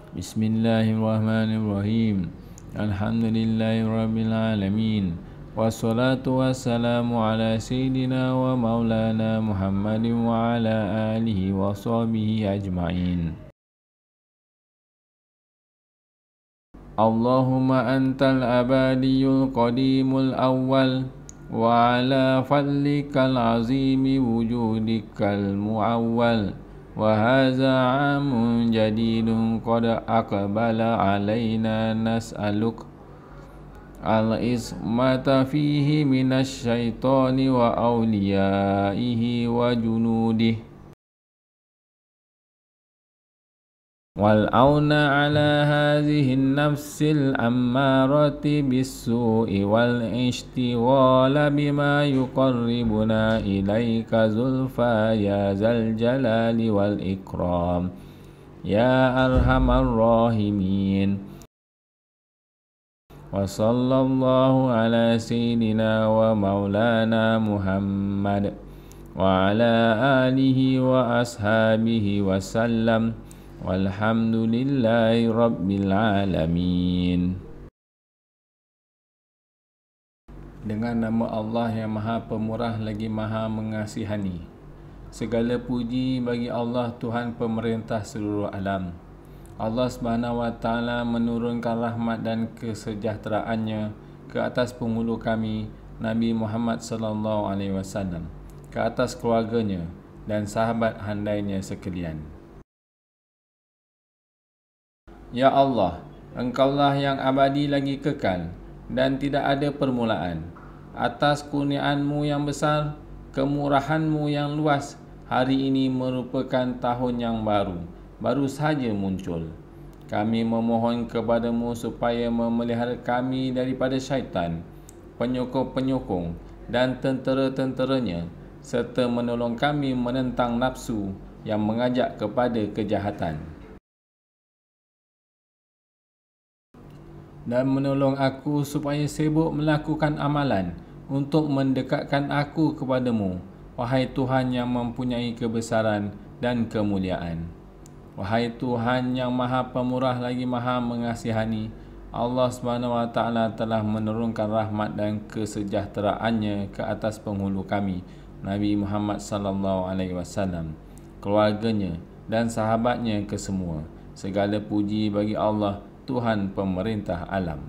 Bismillahirrahmanirrahim. Alhamdulillahirrabbilalamin. Wassalatu wassalamu ala sayyidina wa maulana Muhammadin wa ala alihi wa sahbihi ajma'in. Allahumma antal abadiyul qadimul awwal wa ala fadlikal azimi wujudikal muawwal. Wa hadza 'amun jadidun qad aqbala alaina nas'aluk al-ismata fihi minasy syaitani wa awliyaihi wa junudihi wal auna ala hadhihi an-nafsil ammarati bis-su'i wal ishtiwala bima yuqarribuna ilaika zulfa ya zal jalali wal ikram ya arhamar rahimin. Wa sallallahu ala sayyidina wa maulana Muhammad wa ala alihi wa ashabihi wa sallam. Walhamdulillahi rabbil alamin. Dengan nama Allah yang Maha Pemurah lagi Maha Mengasihani. Segala puji bagi Allah, Tuhan pemerintah seluruh alam. Allah Subhanahu wa taala menurunkan rahmat dan kesejahteraannya ke atas penghulu kami Nabi Muhammad sallallahu alaihi wasallam, ke atas keluarganya dan sahabat handainya sekalian. Ya Allah, Engkaulah yang abadi lagi kekal dan tidak ada permulaan. Atas kurniaan-Mu yang besar, kemurahan-Mu yang luas, hari ini merupakan tahun yang baru sahaja muncul. Kami memohon kepada-Mu supaya memelihara kami daripada syaitan, penyokong-penyokong dan tentera-tenteranya, serta menolong kami menentang nafsu yang mengajak kepada kejahatan. Dan menolong aku supaya sibuk melakukan amalan untuk mendekatkan aku kepadamu, wahai Tuhan yang mempunyai kebesaran dan kemuliaan. Wahai Tuhan yang Maha Pemurah lagi Maha Mengasihani, Allah Subhanahu wa taala telah menurunkan rahmat dan kesejahteraannya ke atas penghulu kami Nabi Muhammad sallallahu alaihi wasallam, keluarganya dan sahabatnya kesemua. Segala puji bagi Allah, Tuhan pemerintah alam.